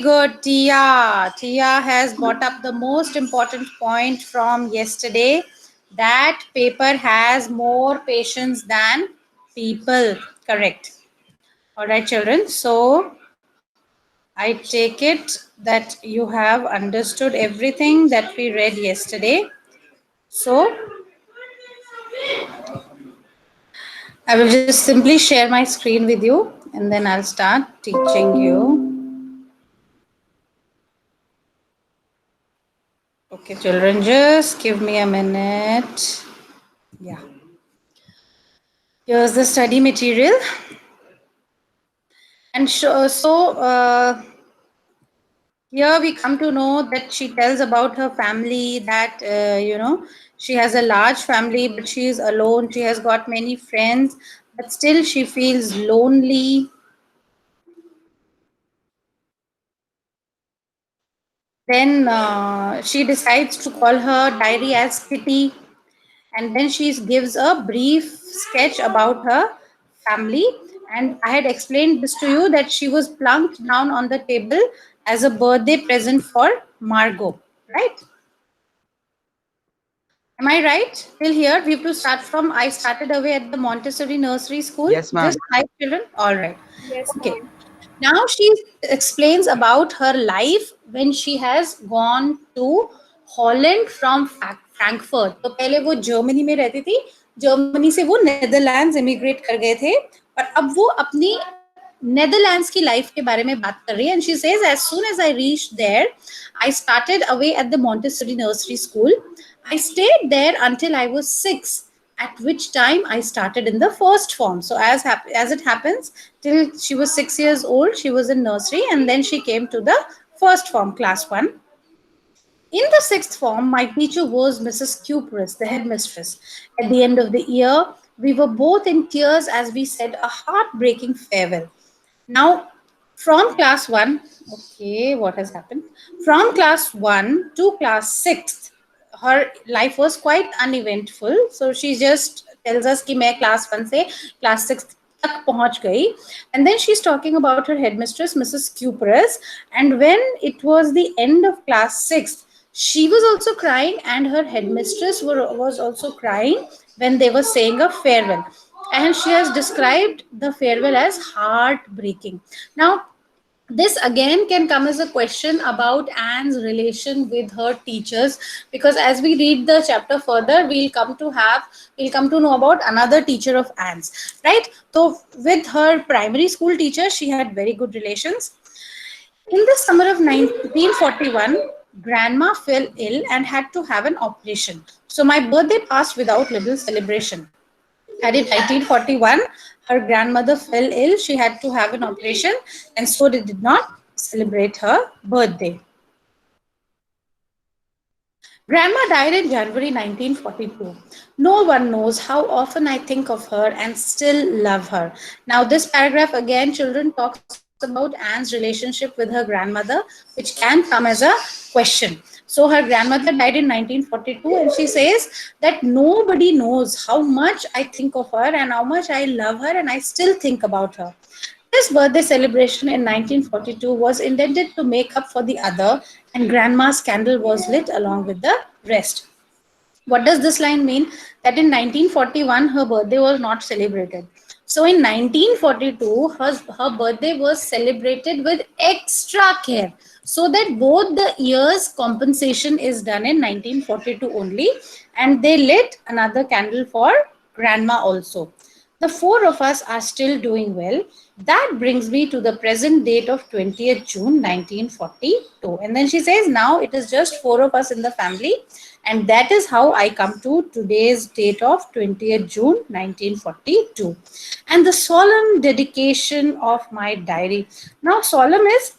good, Tia. Tia has brought up the most important point from yesterday, that paper has more patience than people. Correct. All right, children. So I take it that you have understood everything that we read yesterday. So I will just simply share my screen with you and then I'll start teaching you. Okay, children, just give me a minute. Yeah. Here's the study material. And here we come to know that she tells about her family, that, she has a large family, but she is alone. She has got many friends, but still she feels lonely. Then she decides to call her diary as Kitty, and then she gives a brief sketch about her family. And I had explained this to you, that she was plunked down on the table as a birthday present for Margot, right? Am I right? Till here, we have to start from I started away at the Montessori Nursery School. Yes, Just ma'am. 5 children. All right. Yes, Okay. ma'am. Now she explains about her life when she has gone to Holland from Frankfurt. तो पहले वो Germany में रहती थी, Germany से वो Netherlands immigrate कर गए थे, और अब वो अपनी नेदरलैंड्स की लाइफ के बारे में बात कर रही है. And she says as soon as I reached there I started away at the Montessori nursery school. I stayed there until I was 6, at which time I started in the first form. So as it happens, till she was 6 years old, she was in nursery, and then she came to the first form, class 1. In the sixth form, my teacher was Mrs. Cupris, the headmistress. At the end of the year, we were both in tears as we said a heartbreaking farewell. Now, from class 1, okay, what has happened? From class 1 to class 6, her life was quite uneventful. So she just tells us कि मैं class 1 से class 6 तक पहुंच गई. And then she's talking about her headmistress, Mrs. Cupris. And when it was the end of class 6, she was also crying, and her headmistress was also crying when they were saying a farewell. And she has described the farewell as heartbreaking. Now, this again can come as a question about Anne's relation with her teachers, because as we read the chapter further, we'll come to know about another teacher of Anne's, right? So with her primary school teacher, she had very good relations. In the summer of 1941, grandma fell ill and had to have an operation. So my birthday passed without little celebration. And in 1941, her grandmother fell ill. She had to have an operation, and so they did not celebrate her birthday. Grandma died in January 1942. No one knows how often I think of her and still love her. Now, this paragraph again, children, talks about Anne's relationship with her grandmother, which can come as a question. So, her grandmother died in 1942, and she says that nobody knows how much I think of her and how much I love her, and I still think about her. This birthday celebration in 1942 was intended to make up for the other, and Grandma's candle was lit along with the rest. What does this line mean? That in 1941, her birthday was not celebrated. So in 1942, her birthday was celebrated with extra care, so that both the year's compensation is done in 1942 only, and they lit another candle for grandma also. The four of us are still doing well. That brings me to the present date of 20th June 1942. And then she says, now it is just four of us in the family. And that is how I come to today's date of 20th June 1942. And the solemn dedication of my diary. Now, solemn is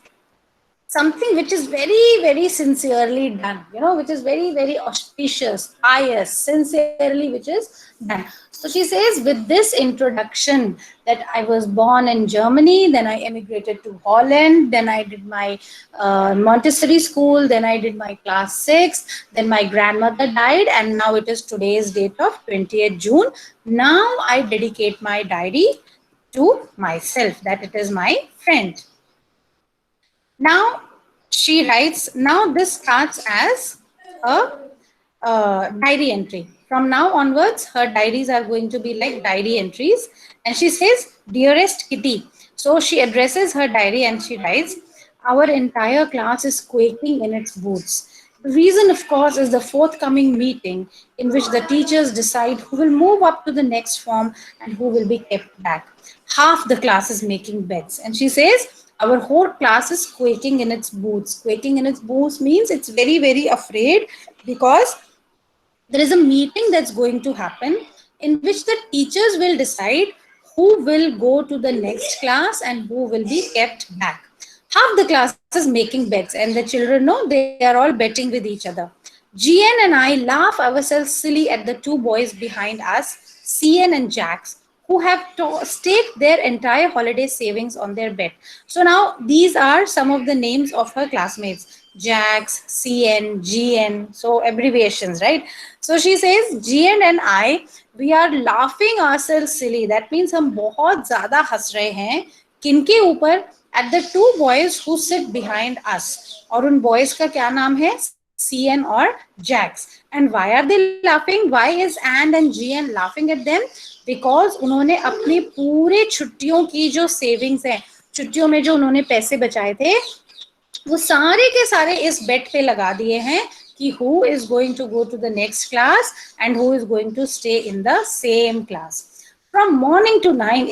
something which is very, very sincerely done, which is very, very auspicious, pious, sincerely, which is done. So she says, with this introduction, that I was born in Germany, then I emigrated to Holland, then I did my Montessori school, then I did my class 6, then my grandmother died, and now it is today's date of 20th June. Now I dedicate my diary to myself, that it is my friend. Now, she writes, now this starts as a diary entry. From now onwards, her diaries are going to be like diary entries. And she says, dearest Kitty. So she addresses her diary and she writes, our entire class is quaking in its boots. The reason, of course, is the forthcoming meeting in which the teachers decide who will move up to the next form and who will be kept back. Half the class is making bets. And she says, our whole class is quaking in its boots. Quaking in its boots means it's very, very afraid because there is a meeting that's going to happen in which the teachers will decide who will go to the next class and who will be kept back. Half the class is making bets, and the children know they are all betting with each other. GN and I laugh ourselves silly at the two boys behind us, CN and Jax, who have staked their entire holiday savings on their bet. So now these are some of the names of her classmates. Jax, CN, GN, so abbreviations, right? So she says, GN and I, we are laughing ourselves silly. That means हम बहुत ज़्यादा हंस रहे हैं किनके ऊपर? At the two boys who sit behind us. और उन boys का क्या नाम है? CN or Jax. And why are they laughing? Why is and GN laughing at them? Because उन्होंने अपनी पूरे छुट्टियों की जो सेविंग्स है, छुट्टियों में जो उन्होंने पैसे बचाए थे, वो सारे के सारे इस बेट पे लगा दिए हैं कि who is going to go to the next class and who is going to stay in the same class. From morning to night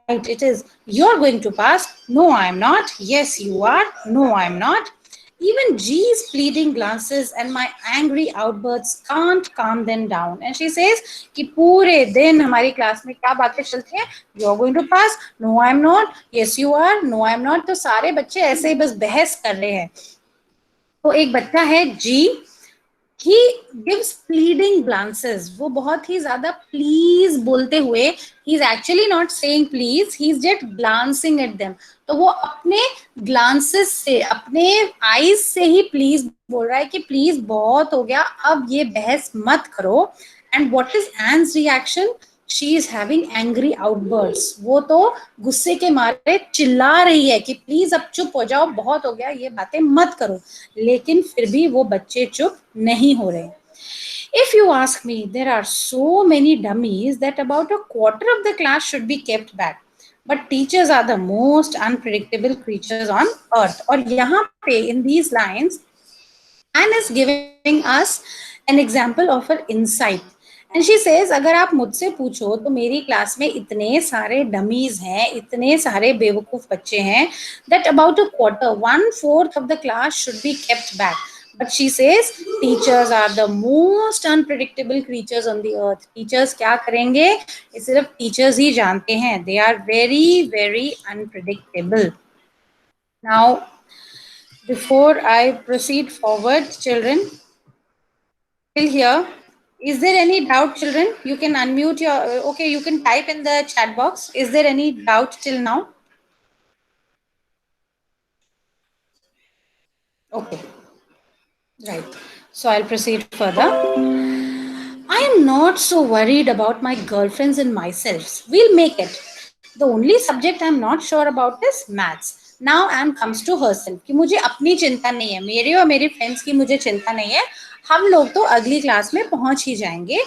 it is, you're going to pass. No, I'm not. Yes, you are. No, I'm not. Even G's pleading glances and my angry outbursts can't calm them down. And she says कि पूरे दिन हमारी class में क्या बातें चलती हैं? You're going to pass. No, I'm not. Yes, you are. No, I'm not. तो सारे बच्चे ऐसे ही बस बहस कर रहे हैं. तो एक बच्चा है G. He gives pleading glances. वो बहुत ही ज़्यादा please बोलते हुए, he's actually not saying please, he's just glancing at them. तो वो अपने glances से, अपने eyes से ही please बोल रहा है कि please बहुत हो गया, अब ये बहस मत करो. And what is Anne's reaction? She is having angry outbursts. वो तो गुस्से के मारे चिल्ला रही है कि प्लीज अब चुप हो जाओ, बहुत हो गया, ये बातें मत करो. लेकिन फिर भी वो बच्चे चुप नहीं हो रहे. If you ask me, there are so many dummies that about a quarter of the class should be kept back. But teachers are the most unpredictable creatures on earth. और यहाँ पे in these lines, Anne is giving us an example of her insight. And she says, अगर आप मुझसे पूछो तो मेरी class में इतने सारे डमीज हैं, इतने सारे बेवकूफ बच्चे हैं, that about a quarter, 1/4 of the class should be kept back. But she says, teachers are the most unpredictable creatures on the earth. Teachers क्या करेंगे? ये सिर्फ teachers ही जानते हैं. They are very, very unpredictable. Now, before I proceed forward, children, till here, is there any doubt, children? You can unmute your, okay, you can type in the chat box. Is there any doubt till now? Okay, right. So I'll proceed further. I am not so worried about my girlfriends and myself. We'll make it. The only subject I'm not sure about is maths. Now Anne comes to herself कि मुझे अपनी चिंता नहीं है, मेरे और मेरे friends की मुझे चिंता नहीं है, हम लोग तो अगली क्लास में पहुंच ही जाएंगे.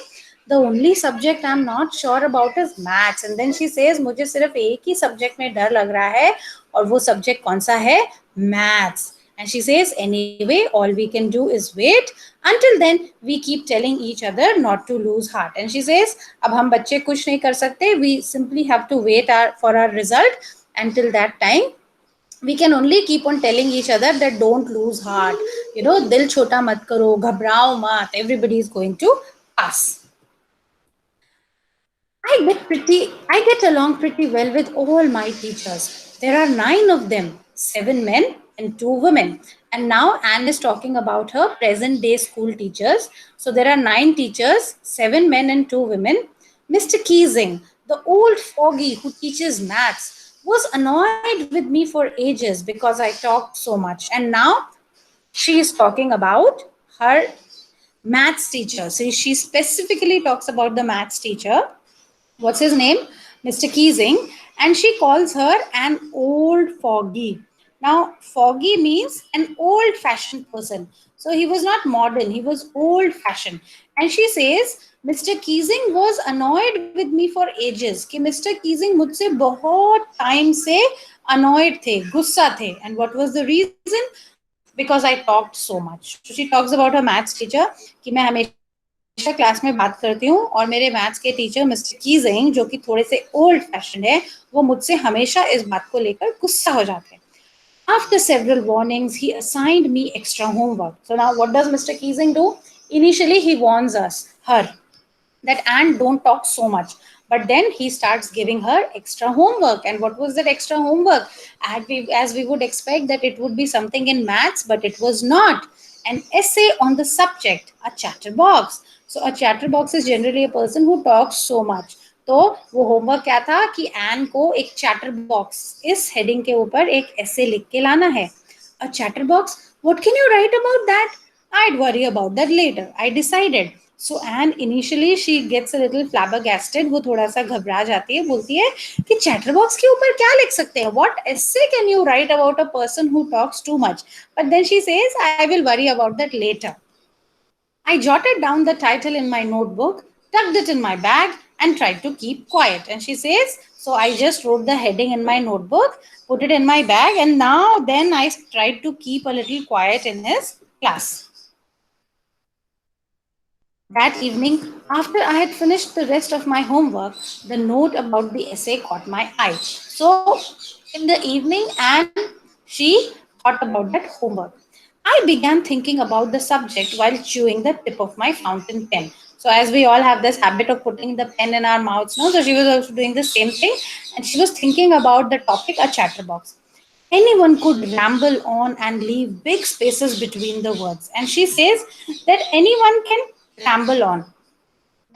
The only subject I'm not sure about is maths. And then she says, मुझे सिर्फ एक ही सब्जेक्ट में डर लग रहा है, और वो सब्जेक्ट कौन सा है? Maths. And she says, anyway, all we can do is wait. Until then, we keep telling each other not to lose heart. And she says, अब हम बच्चे कुछ नहीं कर सकते. We simply have to wait for our result. Until that time, we can only keep on telling each other that don't lose heart. You know, dil chota mat karo, ghabrao mat. Everybody is going to pass. I get along pretty well with all my teachers. There are 9 of them, 7 men and 2 women. And now Anne is talking about her present day school teachers. So there are 9 teachers, 7 men and 2 women. Mr. Keesing, the old fogey who teaches maths, was annoyed with me for ages because I talked so much. And now she is talking about her maths teacher. So she specifically talks about the maths teacher. What's his name? Mr. Keesing. And she calls her an old fogey. Now, foggy means an old fashioned person. So he was not modern, he was old fashioned. And she says, Mr. Keesing was annoyed with me for ages. कि Mr. Keesing मुझसे बहुत time से annoyed थे, गुस्सा थे. And what was the reason? Because I talked so much. So she talks about her maths teacher कि मैं हमेशा क्लास में बात करती हूँ और मेरे मैथ्स के टीचर मिस्टर कीजिंग जो कि थोड़े से ओल्ड फैशन है वो मुझसे हमेशा इस बात को लेकर गुस्सा हो जाते हैं. After several warnings, he assigned me extra homework. So now what does Mr. Keesing do? Initially, he warns her, that Anne don't talk so much. But then he starts giving her extra homework. And what was that extra homework? As we would expect that it would be something in maths, but it was not. An essay on the subject, a chatterbox. So a chatterbox is generally a person who talks so much. तो वो homework क्या था कि N को एक chatter box इस heading के ऊपर एक ऐसे लिख के लाना है. A chatterbox? What can you write about that? I'd worry about that later. I decided. So Anne initially she gets a little flabbergasted. वो थोड़ा सा घबरा जाती है, बोलती है कि chatterbox के ऊपर क्या लिख सकते हैं? What essay can you write about a person who talks too much? But then she says, I will worry about that later. I jotted down the title in my notebook, tucked it in my bag, and tried to keep quiet. And she says, so I just wrote the heading in my notebook, put it in my bag, and now then I tried to keep a little quiet in his class. That evening, after I had finished the rest of my homework, the note about the essay caught my eye. So, in the evening, and she thought about that homework. I began thinking about the subject while chewing the tip of my fountain pen. So, as we all have this habit of putting the pen in our mouths now, so she was also doing the same thing, and she was thinking about the topic, a chatterbox. Anyone could ramble on and leave big spaces between the words. And she says that anyone can ramble on.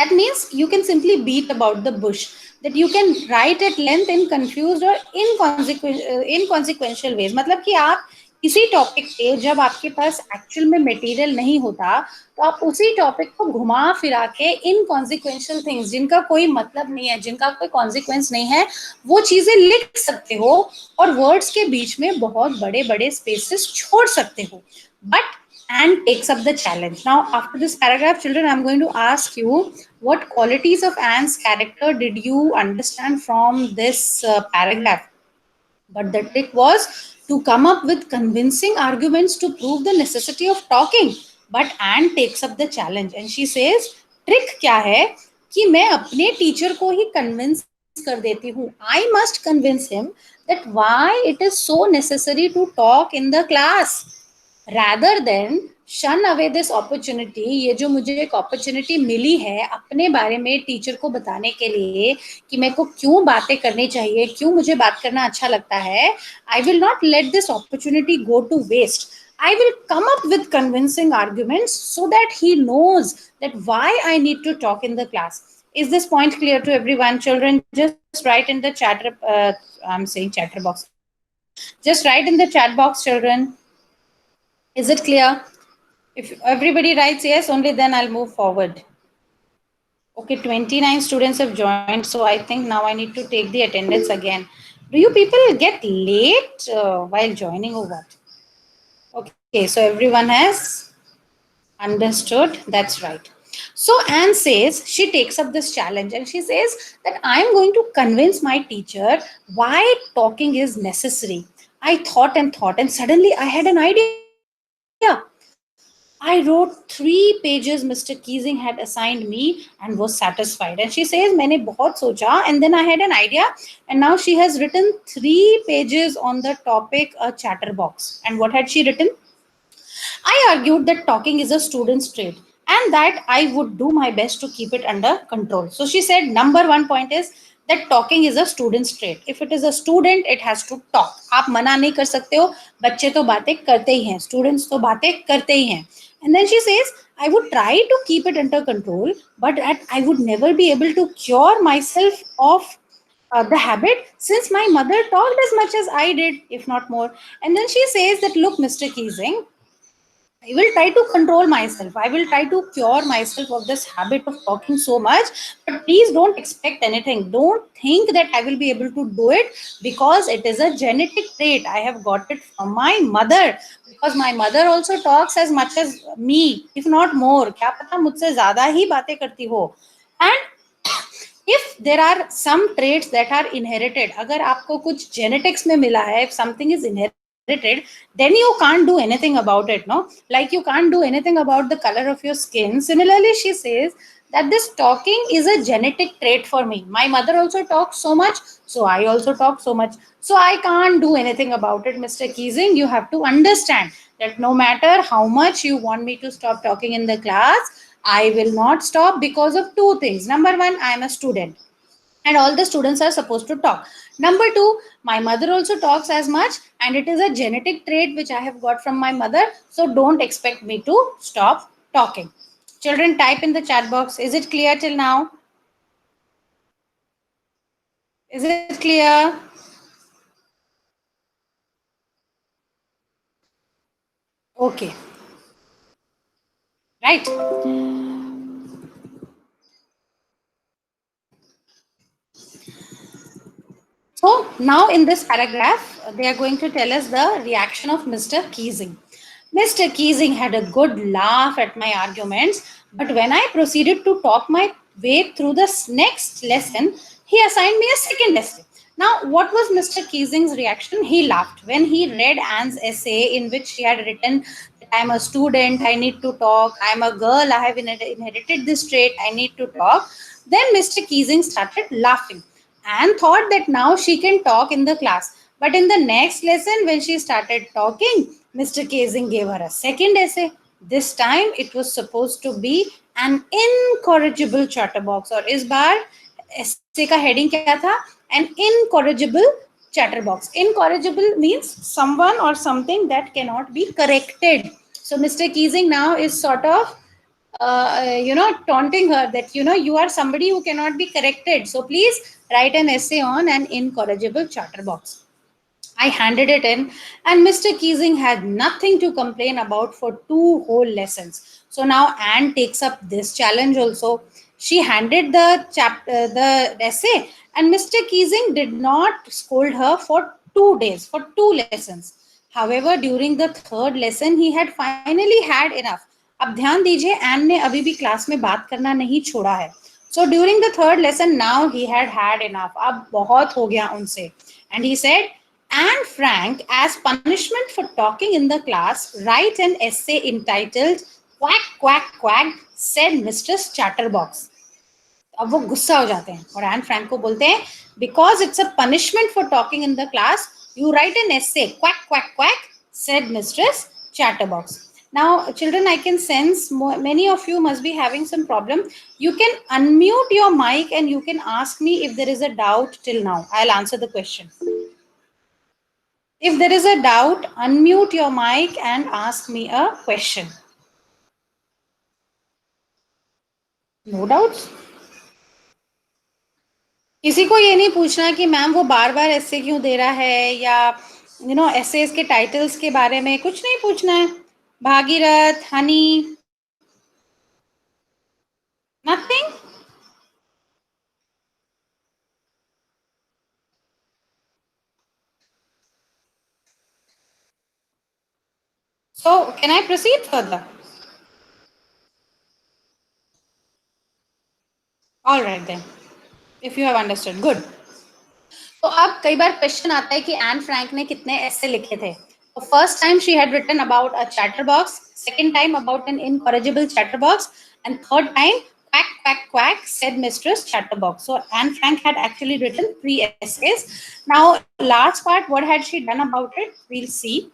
That means you can simply beat about the bush, that you can write at length in confused or inconsequential ways. मतलब कि आप किसी topic पे जब आपके पास actual में material नहीं होता तो आप उसी टॉपिक को घुमा फिरा के इनकॉन्सिक्वेंशियल थिंग्स जिनका कोई मतलब नहीं है, जिनका कोई कॉन्सिक्वेंस नहीं है, वो चीजें लिख सकते हो और वर्ड्स के बीच में बहुत बड़े बड़े स्पेसेस छोड़ सकते हो. But and takes up the challenge. Now, after this paragraph, children, I'm going to ask you what qualities of Anne's character did you understand from this paragraph? But the trick was to come up with convincing arguments to prove the necessity of talking. But Anne takes up the challenge and she says, trick क्या है कि मैं अपने teacher को ही convince कर देती हूँ. I must convince him that why it is so necessary to talk in the class. rather than shun away this opportunity, ये जो मुझे एक opportunity मिली है अपने बारे में टीचर को बताने के लिए कि मेरे को क्यों बातें करनी चाहिए, क्यों मुझे बात करना अच्छा लगता है, I will not let this opportunity go to waste. I will come up with convincing arguments so that he knows that why I need to talk in the class. Is this point clear to everyone? Children, just write in the I'm saying chatter box. Just write in the chat box, children. Is it clear? If everybody writes yes, only then I'll move forward. Okay, 29 students have joined, so I think now I need to take the attendance again. Do you people get late while joining or what? Okay, so everyone has understood. That's right. So Anne says she takes up this challenge and she says that I am going to convince my teacher why talking is necessary. I thought and suddenly I had an idea. I wrote 3 pages Mr. Keesing had assigned me and was satisfied. And she says, मैंने बहुत सोचा and then I had an idea and now she has written 3 pages on the topic a chatterbox. And what had she written? I argued that talking is a student's trait and that I would do my best to keep it under control. So she said, number one point is that talking is a student's trait. If it is a student, it has to talk. आप मना नहीं कर सकते हो, बच्चे तो बातें करते ही हैं, students तो बातें करते ही हैं. And then she says, I would try to keep it under control, but I would never be able to cure myself of the habit since my mother talked as much as I did, if not more. And then she says that, look, Mr. Keesing, I will try to control myself. I will try to cure myself of this habit of talking so much. But please don't expect anything. Don't think that I will be able to do it, because it is a genetic trait. I have got it from my mother. Because my mother also talks as much as me, if not more. क्या पता मुझसे ज़्यादा ही बातें करती हो. And if there are some traits that are inherited, अगर आपको कुछ genetics में मिला है, if something is inherited, then you can't do anything about it, no? Like you can't do anything about the color of your skin. Similarly, she says that this talking is a genetic trait for me. My mother also talks so much, so I also talk so much. So I can't do anything about it, Mr. Keesing. You have to understand that no matter how much you want me to stop talking in the class, I will not stop because of two things. Number one, I am a student and all the students are supposed to talk. Number two, my mother also talks as much, and it is a genetic trait which I have got from my mother. So don't expect me to stop talking. Children, type in the chat box. Is it clear till now? Is it clear? Okay. Right. So now in this paragraph, they are going to tell us the reaction of Mr. Keesing. Mr. Keesing had a good laugh at my arguments, but when I proceeded to talk my way through this next lesson, he assigned me a second essay. Now, what was Mr. Keesing's reaction? He laughed when he read Anne's essay in which she had written that I'm a student, I need to talk, I'm a girl, I have inherited this trait, I need to talk. Then Mr. Keesing started laughing and thought that now she can talk in the class. But in the next lesson, when she started talking, Mr. Keesing gave her a second essay. This time it was supposed to be an incorrigible chatterbox. और इस बार essay का heading क्या था? An incorrigible chatterbox. Incorrigible means someone or something that cannot be corrected. So Mr. Keesing now is sort of taunting her that, you are somebody who cannot be corrected. So please write an essay on an incorrigible chatterbox. I handed it in, and Mr. Keesing had nothing to complain about for two whole lessons. So now Anne takes up this challenge also. She handed the essay, and Mr. Keesing did not scold her for 2 days, for two lessons. However, during the third lesson, he had finally had enough. अब ध्यान दीजिए, N ने अभी भी class में बात करना नहीं छोड़ा है. So during the third lesson, now he had had enough. अब बहुत हो गया उनसे. And he said, Anne Frank, as punishment for talking in the class, write an essay entitled Quack, Quack, Quack, said Mistress Chatterbox. अब वो गुस्सा हो जाते हैं और एन फ्रैंक को बोलते हैं, because it's a punishment for talking in the class, you write an essay. Quack, quack, quack, said Mistress Chatterbox. Now, children, I can sense many of you must be having some problem. You can unmute your mic and you can ask me if there is a doubt till now. I'll answer the question. If there is a doubt, unmute your mic and ask me a question. No doubts? किसी को ये नहीं पूछना कि ma'am वो बार बार ऐसे क्यों दे रहा है, या एसेज के टाइटल्स के बारे में कुछ नहीं पूछना है. Bhagirath, Honey, nothing. So can I proceed further? All right then, if you have understood, good. तो अब कई बार क्वेश्चन आता है कि एन फ्रैंक ने कितने ऐसे लिखे थे. तो first time she had written about a chatterbox, second time about an incorrigible chatterbox, and third time quack quack quack said Mistress Chatterbox. So Anne Frank had actually written 3 essays. Now last part, what had she done about it? We'll see.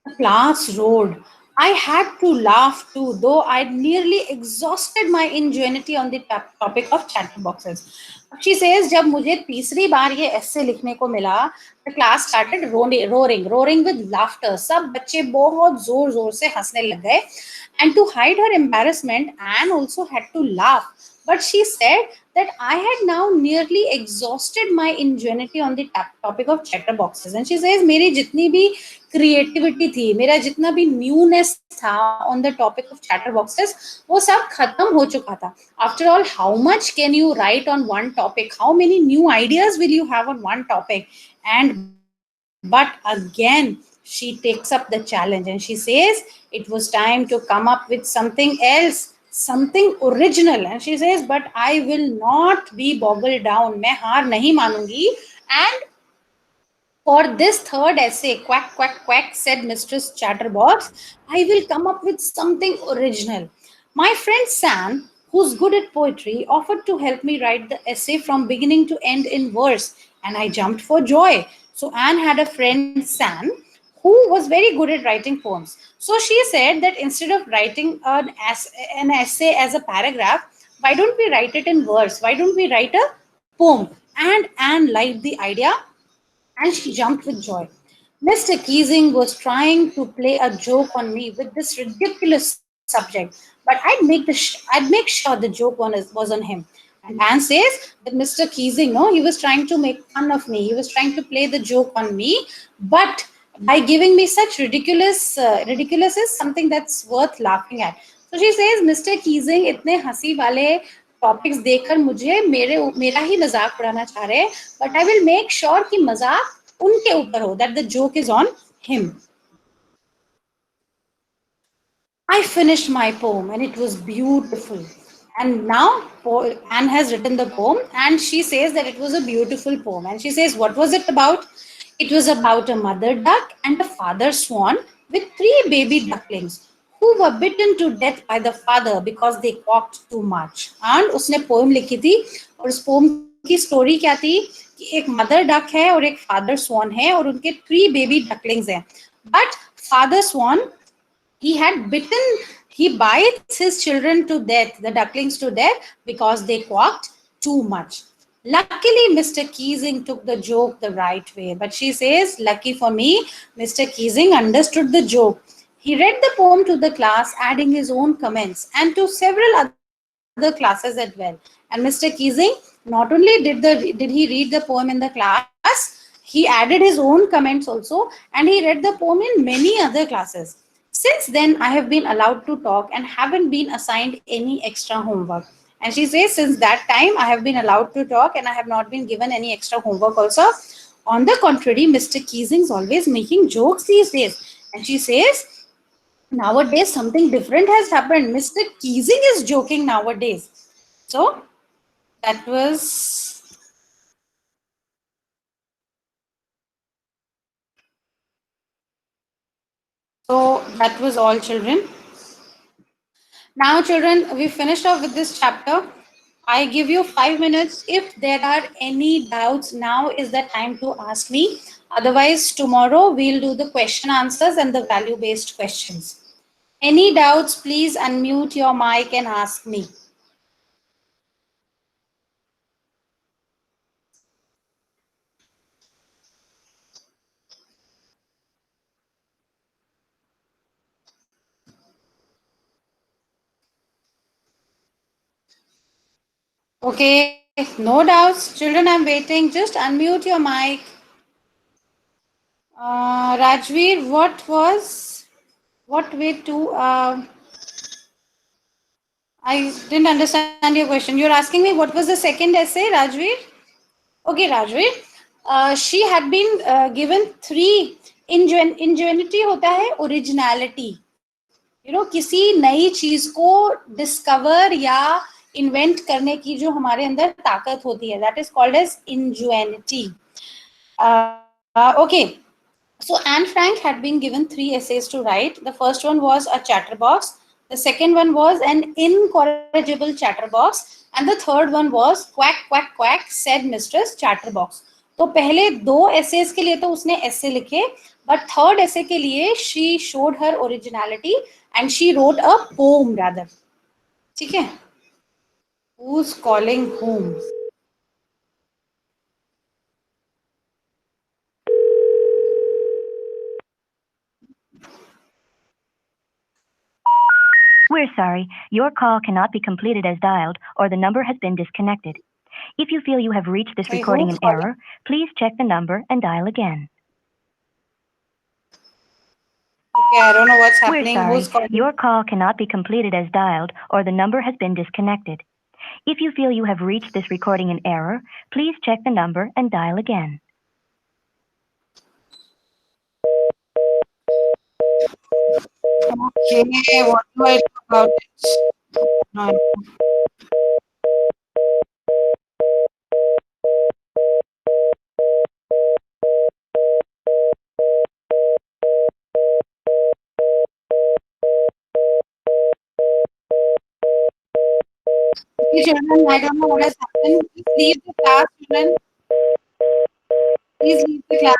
The class roared. I had to laugh too, though I'd nearly exhausted my ingenuity on the topic of chatterboxes. She says, जब मुझे तीसरी बार ये essay लिखने को मिला, the class started roaring with laughter. सब बच्चे बहुत जोर जोर से हंसने लग गए. And to hide her embarrassment, Anne also had to laugh. But she said that I had now nearly exhausted my ingenuity on the topic of chatterboxes. And she says, मेरी जितनी भी creativity थी, मेरा जितना भी newness था on the topic of chatterboxes, वो सब खत्म हो चुका था. After all, how much can you write on one topic? How many new ideas will you have on one topic? But again, she takes up the challenge and she says it was time to come up with something else, something original. And she says, but I will not be boggled down. मैं हार नहीं मानूंगी. And for this third essay, quack, quack, quack, said Mistress Chatterbox, I will come up with something original. My friend Sam, who's good at poetry, offered to help me write the essay from beginning to end in verse, and I jumped for joy. So, Anne had a friend, Sam, who was very good at writing poems. So, she said that instead of writing an essay as a paragraph, why don't we write it in verse? Why don't we write a poem? And Anne liked the idea and she jumped with joy. Mr. Keesing was trying to play a joke on me with this ridiculous subject, but I'd make sure the joke was on him. And Anne says that Mr. Keesing, no, he was trying to make fun of me. He was trying to play the joke on me, but by giving me such ridiculous is something that's worth laughing at. So she says, Mr. Keesing इतने हंसी वाले topics देकर मुझे मेरा ही मजाक उड़ाना चाह रहे हैं, but I will make sure कि मजाक उनके ऊपर हो, that the joke is on him. I finished my poem and it was beautiful. And now Anne has written the poem and she says that it was a beautiful poem. And she says, what was it about? It was about a mother duck and a father swan with three baby ducklings who were bitten to death by the father because they quacked too much. And उसने poem लिखी थी और उस poem की story क्या थी कि एक mother duck है और एक father swan है और उनके three baby ducklings हैं. But father swan, he had bitten, he bites his children to death, the ducklings to death, because they quacked too much. Luckily, Mr. Keesing took the joke the right way. But she says, lucky for me, Mr. Keesing understood the joke. He read the poem to the class, adding his own comments, and to several other classes as well. And Mr. Keesing, not only did he read the poem in the class, he added his own comments also, and he read the poem in many other classes. Since then, I have been allowed to talk and haven't been assigned any extra homework. And she says, since that time, I have been allowed to talk and I have not been given any extra homework also. On the contrary, Mr. Keesing is always making jokes these days. And she says, nowadays, something different has happened. Mr. Keesing is joking nowadays. So, that was all, children. Now, children, we finished off with this chapter. I give you 5 minutes. If there are any doubts, now is the time to ask me. Otherwise, tomorrow we'll do the question answers and the value based questions. Any doubts, please unmute your mic and ask me. Okay, no doubts. Children, I'm waiting. Just unmute your mic. Rajveer, what way to, I didn't understand your question. You're asking me what was the second essay, Rajveer? Okay, Rajveer. She had been given three. Ingenuity होता है originality. किसी नई चीज को discover या invent करने की जो हमारे अंदर ताकत होती है, that is called as ingenuity. Okay, so Anne Frank had been given three essays to write. The first one was a chatterbox, the second one was an incorrigible chatterbox, and the third one was quack quack quack said Mistress Chatterbox. तो पहले दो essays के लिए तो उसने essay लिखे, but third essay के लिए she showed her originality and she wrote a poem rather. ठीक है? Who's calling whom? We're sorry, your call cannot be completed as dialed or the number has been disconnected. If you feel you have reached this recording in error, please check the number and dial again. Okay, I don't know what's We're happening. sorry, Who's calling? your call cannot be completed as dialed or the number has been disconnected. If you feel you have reached this recording in error, please check the number and dial again. Okay, what do I do about it? No. Okay, children, I don't know what has happened. Please leave the class, children. Please leave the class.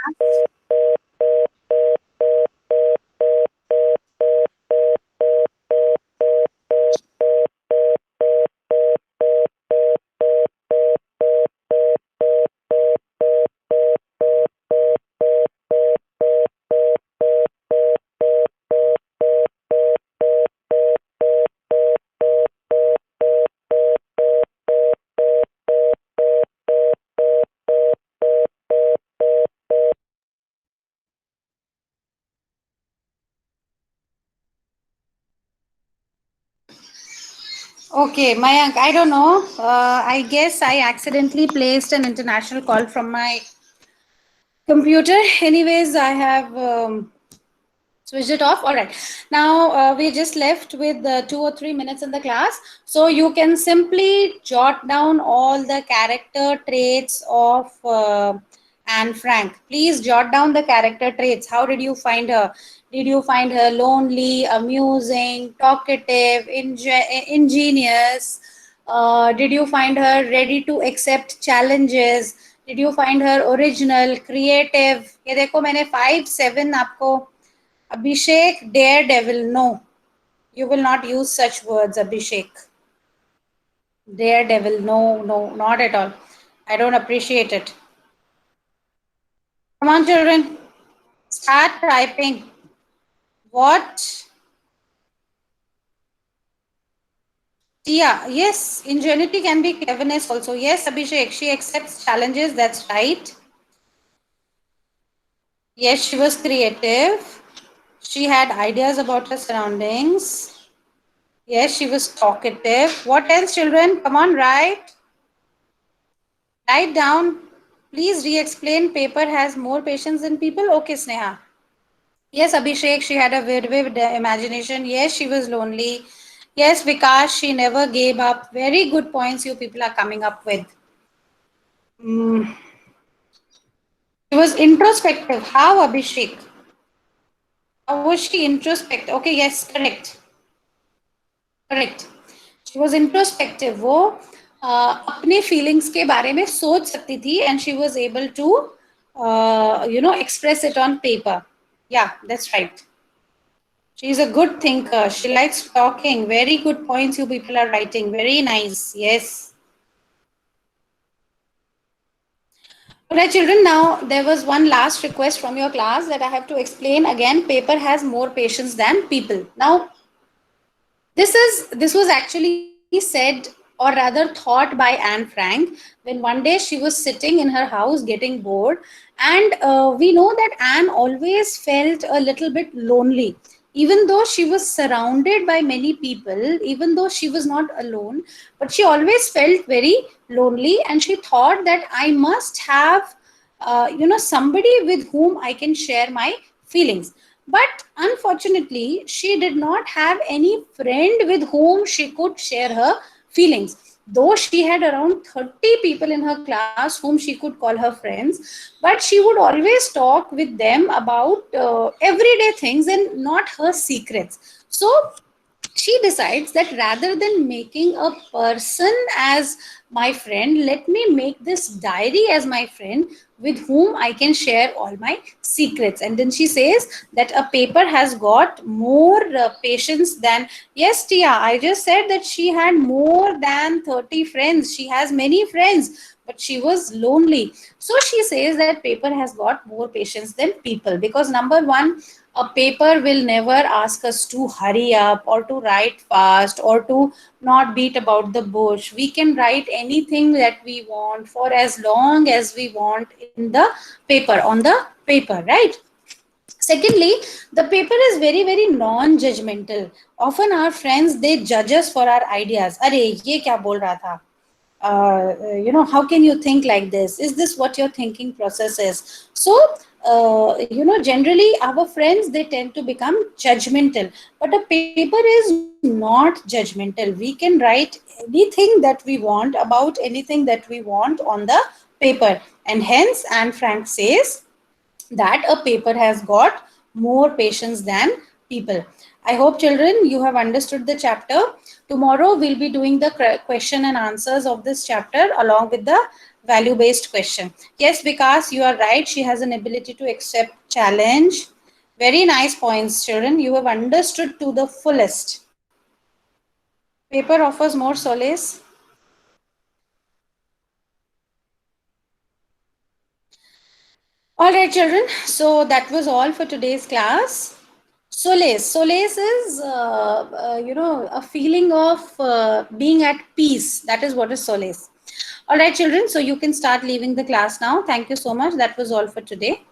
Okay, Mayank, I don't know. I guess I accidentally placed an international call from my computer. Anyways, I have switched it off. All right. Now we just left with 2 or 3 minutes in the class. So you can simply jot down all the character traits of Anne Frank. Please jot down the character traits. How did you find her? Did you find her lonely, amusing, talkative, ingenious? Did you find her ready to accept challenges? Did you find her original, creative? ये देखो मैंने 5 7 आपको Abhishek, daredevil, no. You will not use such words, Abhishek. Daredevil, no, no, not at all. I don't appreciate it. Come on, children. Start typing. What? Yeah, yes, ingenuity can be cleverness also. Yes, Abhishek, she accepts challenges, that's right. Yes, she was creative. She had ideas about her surroundings. Yes, she was talkative. What else, children? Come on, write. Write down. Please re-explain. Paper has more patience than people. Okay, Sneha. Yes, Abhishek, she had a vivid imagination. Yes, she was lonely. Yes, Vikas, she never gave up. Very good points you people are coming up with. Mm. She was introspective. How, Abhishek? How was she introspective? Okay, yes, correct. Correct she was introspective वो अपने feelings के बारे में सोच सकती थी and she was able to express it on paper या that's right she is a good thinker, she likes talking. Very good points you people are writing, very nice. Yes. All right, children, now there was one last request from your class that I have to explain again. Paper has more patience than people. Now this was actually said or rather thought by Anne Frank when one day she was sitting in her house getting bored, and we know that Anne always felt a little bit lonely. Even though she was surrounded by many people, even though she was not alone, but she always felt very lonely, and she thought that I must have somebody with whom I can share my feelings. But unfortunately, she did not have any friend with whom she could share her feelings. Though she had around 30 people in her class whom she could call her friends, but she would always talk with them about everyday things and not her secrets. So she decides that rather than making a person as my friend, let me make this diary as my friend with whom I can share all my secrets. And then she says that a paper has got more patience than, yes Tia, I just said that she had more than 30 friends, she has many friends, but she was lonely. So she says that paper has got more patience than people, because number one, a paper will never ask us to hurry up or to write fast or to not beat about the bush. We can write anything that we want for as long as we want in the paper, on the paper, right? Secondly, the paper is very very non judgmental. Often our friends, they judge us for our ideas. Are ye kya bol raha tha? How can you think like this? Is this what your thinking process is? So generally our friends, they tend to become judgmental, but a paper is not judgmental. We can write anything that we want about anything that we want on the paper, and hence Anne Frank says that a paper has got more patience than people. I hope children you have understood the chapter. Tomorrow we'll be doing the question and answers of this chapter along with the value based question. Yes, because you are right, she has an ability to accept challenge. Very nice points children, you have understood to the fullest. Paper offers more solace. All right children, so that was all for today's class. Solace is a feeling of being at peace. That is what is solace. All right children, so you can start leaving the class now. Thank you so much. That was all for today.